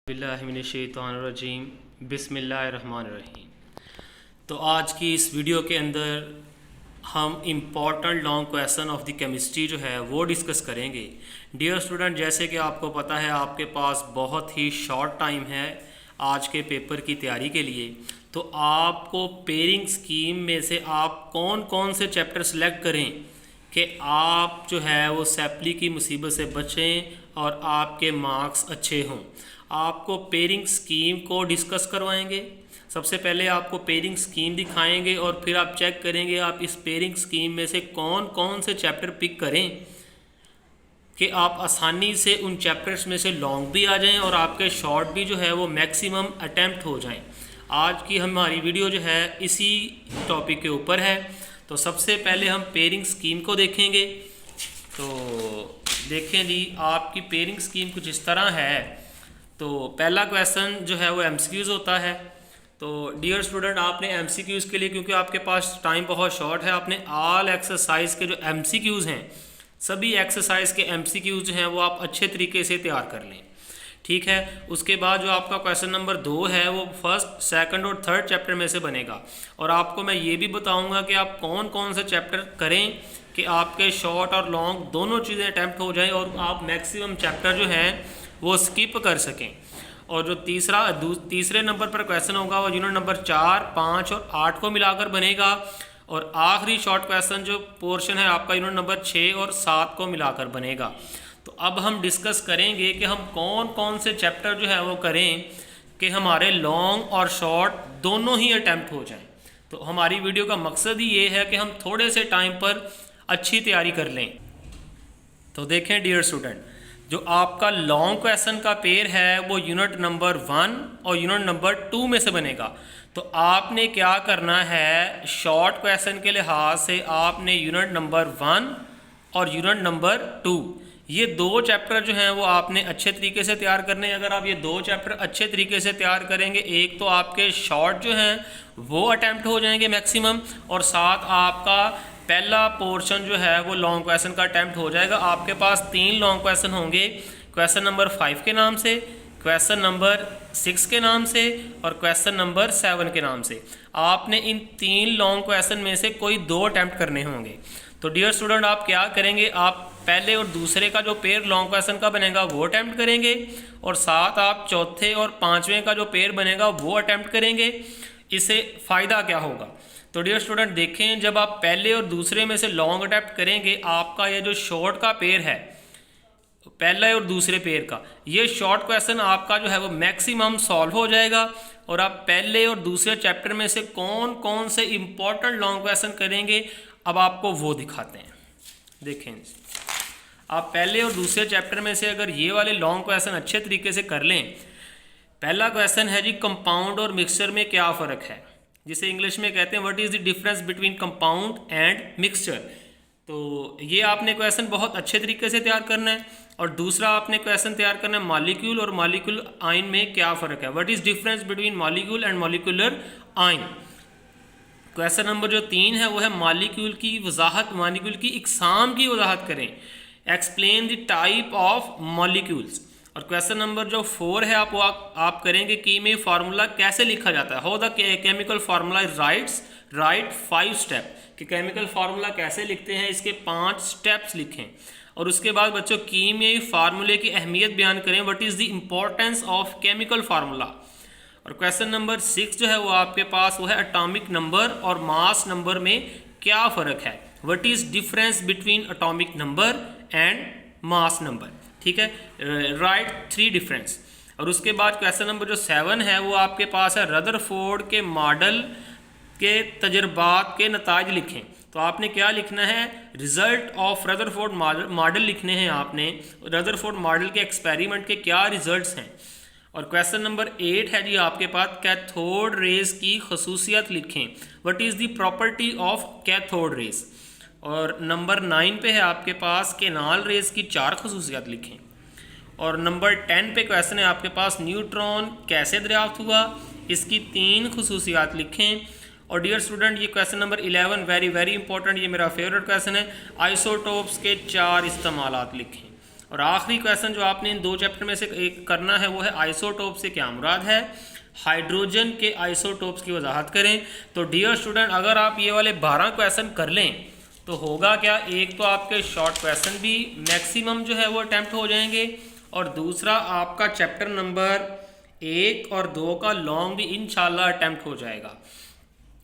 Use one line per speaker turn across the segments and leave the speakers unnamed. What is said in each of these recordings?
बिस्मिल्लाहिमिनश्शैतानिर्रजीम बिस्मिल्लाहिर्रहमानिर्रहीम। तो आज की इस वीडियो के अंदर हम important long question of the chemistry जो है वो डिस्कस करेंगे। डियर स्टूडेंट, जैसे कि आपको पता है आपके पास बहुत ही शॉर्ट टाइम है आज के पेपर की तैयारी के लिए, तो आपको पेयरिंग स्कीम में से आप कौन कौन से चैप्टर सेलेक्ट करें कि आप जो है वो सैप्ली की मुसीबत से बचें और आपके मार्क्स अच्छे हों। आपको पेयरिंग स्कीम को डिस्कस करवाएंगे। सबसे पहले आपको पेयरिंग स्कीम दिखाएंगे और फिर आप चेक करेंगे आप इस पेयरिंग स्कीम में से कौन कौन से चैप्टर पिक करें कि आप आसानी से उन चैप्टर्स में से लॉन्ग भी आ जाएं और आपके शॉर्ट भी जो है वो मैक्सिमम अटैम्प्ट हो जाएं। आज की हमारी वीडियो जो है इसी टॉपिक के ऊपर है। तो सबसे पहले हम पेयरिंग स्कीम को देखेंगे। तो देखें जी, आपकी पेयरिंग स्कीम कुछ इस तरह है। तो पहला क्वेश्चन जो है वो एमसीक्यूज़ होता है। तो डियर स्टूडेंट, आपने एमसीक्यूज़ के लिए, क्योंकि आपके पास टाइम बहुत शॉर्ट है, आपने ऑल एक्सरसाइज के जो एमसीक्यूज़ हैं, सभी एक्सरसाइज के एमसीक्यूज़ जो हैं वो आप अच्छे तरीके से तैयार कर लें। ठीक है। उसके बाद जो आपका क्वेश्चन नंबर 2 है वो फर्स्ट, सेकंड और थर्ड चैप्टर में से बनेगा। और आपको मैं ये भी बताऊंगा कि आप कौन कौन से चैप्टर करें कि आपके शॉर्ट और लॉन्ग दोनों चीज़ें अटैम्प्ट हो जाएं और आप मैक्सिमम चैप्टर जो हैं वो स्किप कर सकें। और जो तीसरे नंबर पर क्वेश्चन होगा वो यूनिट नंबर 4, 5 और 8 को मिलाकर बनेगा। और आखिरी शॉर्ट क्वेश्चन जो पोर्शन है आपका यूनिट नंबर 6 और 7 को मिलाकर बनेगा। तो अब हम डिस्कस करेंगे कि हम कौन कौन से चैप्टर जो है वो करें कि हमारे लॉन्ग और शॉर्ट दोनों ही अटैम्प्ट हो जाएं। तो हमारी वीडियो का मकसद ही ये है कि हम थोड़े से टाइम पर अच्छी तैयारी कर लें। तो देखें डियर स्टूडेंट, जो आपका लॉन्ग क्वेश्चन का पेयर है वो यूनिट नंबर 1 और यूनिट नंबर 2 में से बनेगा। तो आपने क्या करना है, शॉर्ट क्वेश्चन के लिहाज से आपने यूनिट नंबर 1 और यूनिट नंबर 2 ये दो चैप्टर जो हैं वो आपने अच्छे तरीके से तैयार करने हैं। अगर आप ये दो चैप्टर अच्छे तरीके से तैयार करेंगे, एक तो आपके शॉर्ट जो हैं वो अटैम्प्ट हो जाएंगे मैक्सिमम, और साथ आपका पहला पोर्शन जो है वो लॉन्ग क्वेश्चन का अटैम्प्ट हो जाएगा। आपके पास 3 लॉन्ग क्वेश्चन होंगे, क्वेश्चन नंबर 5 के नाम से, क्वेश्चन नंबर 6 के नाम से और क्वेश्चन नंबर 7 के नाम से। आपने इन 3 लॉन्ग क्वेश्चन में से कोई 2 अटैम्प्ट करने होंगे। तो डियर स्टूडेंट, आप क्या करेंगे, आप पहले और दूसरे का जो पेयर लॉन्ग क्वेश्चन का बनेगा वो अटैम्प्ट करेंगे और साथ आप चौथे और पांचवें का जो पेयर बनेगा वो अटैम्प्ट करेंगे। इससे फ़ायदा क्या होगा, तो डियर स्टूडेंट देखें, जब आप पहले और दूसरे में से लॉन्ग अटैम्प्ट करेंगे, आपका ये जो शॉर्ट का पेयर है, पहले और दूसरे पेयर का, ये शॉर्ट क्वेश्चन आपका जो है वो मैक्सिमम सॉल्व हो जाएगा। और आप पहले और दूसरे चैप्टर में से कौन कौन से इंपॉर्टेंट लॉन्ग क्वेश्चन करेंगे अब आपको वो दिखाते हैं। देखें, आप पहले और दूसरे चैप्टर में से अगर ये वाले लॉन्ग क्वेश्चन अच्छे तरीके से कर लें। पहला क्वेश्चन है जी, कंपाउंड और मिक्सचर में क्या फ़र्क है, जिसे इंग्लिश में कहते हैं what is the difference between compound and mixture. तो ये आपने क्वेश्चन बहुत अच्छे तरीके से तैयार करना है। और दूसरा आपने क्वेश्चन तैयार करना है, मॉलिक्यूल और मॉलिक्यूल आयन में क्या फ़र्क है, what is difference between molecule and molecular ion. Question number जो 3 है वो है मॉलिक्यूल की वजाहत, मॉलिक्यूल की इकसाम की वजाहत करें, explain the type of molecules. और क्वेश्चन नंबर जो 4 है आप करेंगे कि में फार्मूला कैसे लिखा जाता है, how the chemical formula right 5 step, कि केमिकल फार्मूला कैसे लिखते हैं, इसके 5 स्टेप्स लिखें। और उसके बाद बच्चों कीमियाई फार्मूले की अहमियत बयान करें, what is the importance of chemical formula. और क्वेश्चन नंबर 6 जो है वो आपके पास वो है एटॉमिक नंबर और मास नंबर में क्या फ़र्क है, what is difference between atomic number and mass number. ठीक है, राइट 3 डिफरेंस। और उसके बाद क्वेश्चन नंबर जो 7 है वो आपके पास है रदरफोर्ड के मॉडल के तजर्बात के नताज लिखें। तो आपने क्या लिखना है, रिजल्ट ऑफ रदरफोर्ड मॉडल लिखने हैं आपने, रदरफोर्ड मॉडल के एक्सपेरिमेंट के क्या रिजल्ट्स हैं। और क्वेश्चन नंबर 8 है जी आपके पास, कैथोड रेज की खसूसियत लिखें, what is the property of cathode rays. और नंबर 9 पे है आपके पास, केनाल रेज की 4 खसूसियात लिखें। और नंबर 10 पे क्वेश्चन है आपके पास, न्यूट्रॉन कैसे दरियाफ्त हुआ, इसकी 3 खसूसियात लिखें। और डियर स्टूडेंट, ये question number 11 very very important, ये मेरा फेवरेट क्वेश्चन है, आइसोटोप्स के 4 इस्तेमालात लिखें। और आखिरी क्वेश्चन जो आपने इन 2 चैप्टर में से एक करना है वो है आइसोटोप से क्या मुराद है, हाइड्रोजन के आइसोटोप्स की वजाहत करें। तो डियर स्टूडेंट अगर आप ये वाले 12 क्वेश्चन कर लें तो होगा क्या, एक तो आपके शॉर्ट क्वेश्चन भी मैक्सिमम जो है वो अटैम्प्ट हो जाएंगे और दूसरा आपका चैप्टर नंबर 1 और 2 का लॉन्ग भी इंशाल्लाह अटैम्प्ट हो जाएगा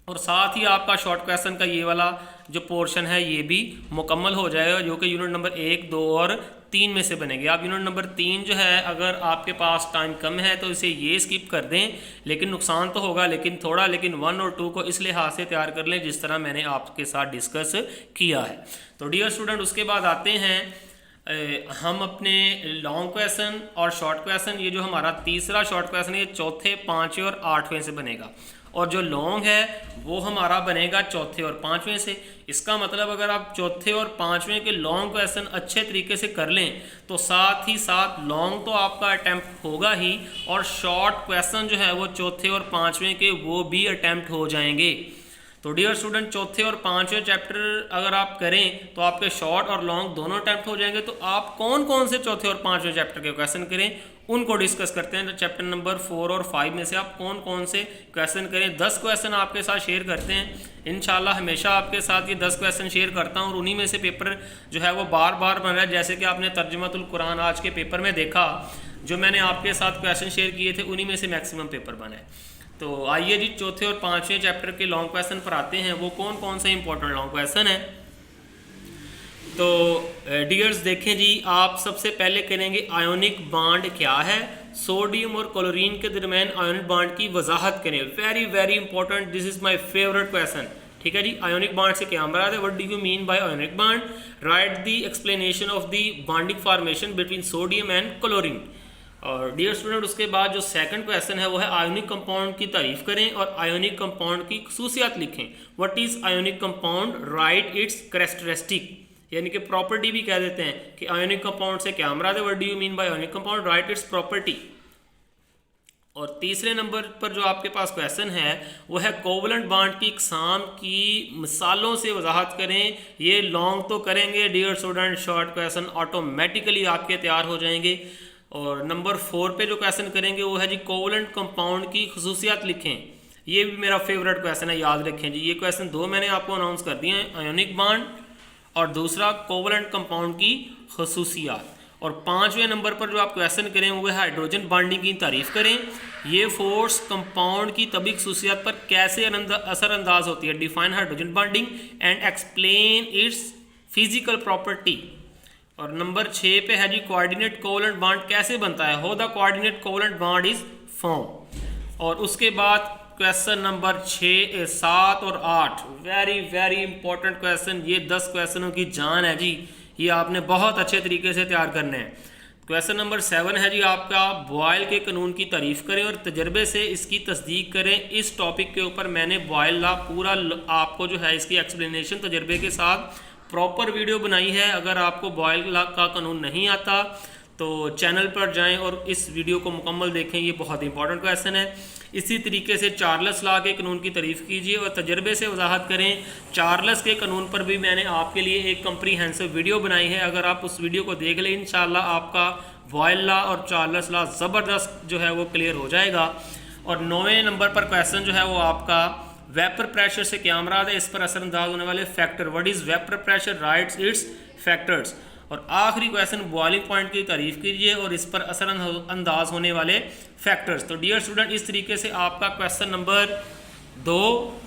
और साथ ही आपका शॉर्ट क्वेश्चन का ये वाला जो पोर्शन है ये भी मुकम्मल हो जाएगा जो कि यूनिट नंबर 1, 2 और 3 में से बनेंगे। आप यूनिट नंबर 3 जो है अगर आपके पास टाइम कम है तो इसे ये स्किप कर दें, लेकिन नुकसान तो होगा लेकिन थोड़ा, लेकिन 1 और 2 को इस लिहाज से तैयार कर लें जिस तरह मैंने आपके साथ डिस्कस किया है। तो डियर स्टूडेंट उसके बाद आते हैं हम अपने लॉन्ग क्वेश्चन और शॉर्ट क्वेश्चन। ये जो हमारा तीसरा शॉर्ट क्वेश्चन है ये चौथे, 5वें और 8वें से बनेगा और जो लॉन्ग है वो हमारा बनेगा चौथे और 5वें से। इसका मतलब अगर आप चौथे और 5वें के लॉन्ग क्वेश्चन अच्छे तरीके से कर लें तो साथ ही साथ लॉन्ग तो आपका अटैम्प्ट होगा ही और शॉर्ट क्वेश्चन जो है वो चौथे और 5वें के वो भी अटैम्प्ट हो जाएंगे। तो डियर स्टूडेंट चौथे और 5वें चैप्टर अगर आप करें तो आपके शॉर्ट और लॉन्ग दोनों अटैम्प्ट हो जाएंगे। तो आप कौन कौन से चौथे और 5वें चैप्टर के क्वेश्चन करें उनको डिस्कस करते हैं। तो चैप्टर नंबर 4 और 5 में से आप कौन कौन से क्वेश्चन करें, 10 क्वेश्चन आपके साथ शेयर करते हैं। इंशाल्लाह हमेशा आपके साथ ये 10 क्वेश्चन शेयर करता हूँ और उन्हीं में से पेपर जो है वो बार बार बन रहा है। जैसे कि आपने तर्जुमातुल कुरान आज के पेपर में देखा, जो मैंने आपके साथ क्वेश्चन शेयर किए थे उन्हीं में से मैक्सिमम पेपर बने। तो आइए जी चौथे और 5वें चैप्टर के लॉन्ग क्वेश्चन पर आते हैं, वो कौन कौन से इंपॉर्टेंट लॉन्ग क्वेश्चन है। तो डियर्स देखें जी, आप सबसे पहले करेंगे आयोनिक बॉन्ड क्या है, सोडियम और क्लोरीन के दरमियान आयोनिक बॉन्ड की वजाहत करें। Very very important, this is my favourite question. ठीक है जी, आयोनिक बॉन्ड से क्या मुराद है, what do you mean by ionic bond, right the explanation of the bonding formation between sodium and chlorine. और डियर स्टूडेंट उसके बाद जो सेकंड क्वेश्चन है वो है आयोनिक कंपाउंड की तारीफ करें और आयोनिक कंपाउंड की खसूसियात लिखें। What is ionic compound, right it's characteristic, यानी कि प्रॉपर्टी भी कह देते हैं कि आयोनिक कंपाउंड से क्या मुराद है, what do you mean by ionic compound, right it's property. और तीसरे नंबर पर जो आपके पास क्वेश्चन है वो है कोवलेंट बॉन्ड की इकसाम की मिसालों से वजाहत करें। ये लॉन्ग तो करेंगे dear student, short question automatically आपके तैयार हो जाएंगे। और नंबर 4 पे जो क्वेश्चन करेंगे वो है जी कोवलेंट कंपाउंड की खसूसियात लिखें। ये भी मेरा फेवरेट क्वेश्चन है, याद रखें जी। ये क्वेश्चन 2 मैंने आपको अनाउंस कर दिए हैं, आयोनिक बॉन्ड और दूसरा कोवलेंट कंपाउंड की खसूसियात। और 5वें नंबर पर जो आप क्वेश्चन करें वो है हाइड्रोजन बॉन्डिंग की तारीफ करें। ये फोर्स कंपाउंड की तभी खसूसियात पर कैसे असरअंदाज होती है, define hydrogen bonding and explain it's physical property. और नंबर 6 पे है जी कोऑर्डिनेट कोवलेंट बॉन्ड कैसे बनता है, how the coordinate covalent bond is form. और उसके बाद क्वेश्चन नंबर 6, 7 और 8 वेरी वेरी इंपॉर्टेंट क्वेश्चन। ये 10 क्वेश्चनों की जान है जी, ये आपने बहुत अच्छे तरीके से तैयार करने हैं। क्वेश्चन नंबर 7 है जी आपका बॉयल के कानून की तारीफ करें और तजर्बे से इसकी तस्दीक करें। इस टॉपिक के ऊपर मैंने बॉयल लॉ पूरा आपको जो है इसकी एक्सप्लेनेशन तजर्बे के साथ प्रॉपर वीडियो बनाई है। अगर आपको बॉयल लॉ का कानून नहीं आता तो चैनल पर जाएं और इस वीडियो को मुकम्मल देखें, ये बहुत इंपॉर्टेंट क्वेश्चन है। इसी तरीके से चार्ल्स लॉ के कानून की तारीफ कीजिए और तजर्बे से वजाहत करें। चार्ल्स के कानून पर भी मैंने आपके लिए एक कंप्रीहेंसिव वीडियो बनाई है, अगर आप उस वीडियो को देख लें इंशाल्लाह आपका बॉयल लॉ और चार्ल्स लॉ ज़बरदस्त जो है वो क्लियर हो जाएगा। और 9वें नंबर पर क्वेश्चन जो है वो आपका वेपर प्रेशर से क्या मुराद है, इस पर असरअंदाज होने वाले factor, what is vapour pressure, rights it's factors. और आखिरी क्वेश्चन बॉइलिंग पॉइंट की तारीफ कीजिए और इस पर असरअंदाज होने वाले फैक्टर्स। तो डियर स्टूडेंट इस तरीके से आपका question number 2,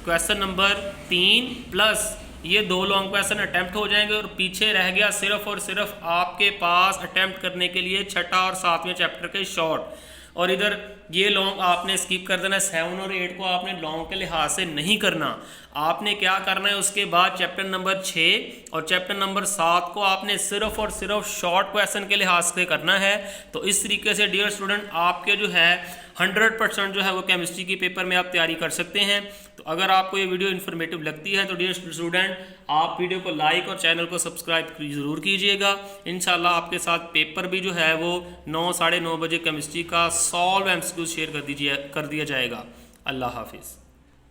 question number 3 plus ये 2 लॉन्ग क्वेश्चन अटैम्प्ट हो जाएंगे और पीछे रह गया सिर्फ और सिर्फ आपके पास अटैम्प्ट करने के लिए 6ठा और 7वें चैप्टर के शॉर्ट। और इधर ये लॉन्ग आपने स्किप कर देना, 7 और 8 को आपने लॉन्ग के लिहाज से नहीं करना। आपने क्या करना है उसके बाद चैप्टर नंबर 6 और चैप्टर नंबर 7 को आपने सिर्फ और सिर्फ शॉर्ट क्वेश्चन के लिहाज से करना है। तो इस तरीके से डियर स्टूडेंट आपके जो है 100% जो है वो केमिस्ट्री के पेपर में आप तैयारी कर सकते हैं। तो अगर आपको ये वीडियो इन्फॉर्मेटिव लगती है तो डियर स्टूडेंट आप वीडियो को लाइक और चैनल को सब्सक्राइब ज़रूर कीजिएगा। इंशाल्लाह आपके साथ पेपर भी जो है वो 9, साढ़े 9 बजे केमिस्ट्री का सॉल्व एमसीक्यू शेयर कर दिया जाएगा। अल्लाह हाफिज़।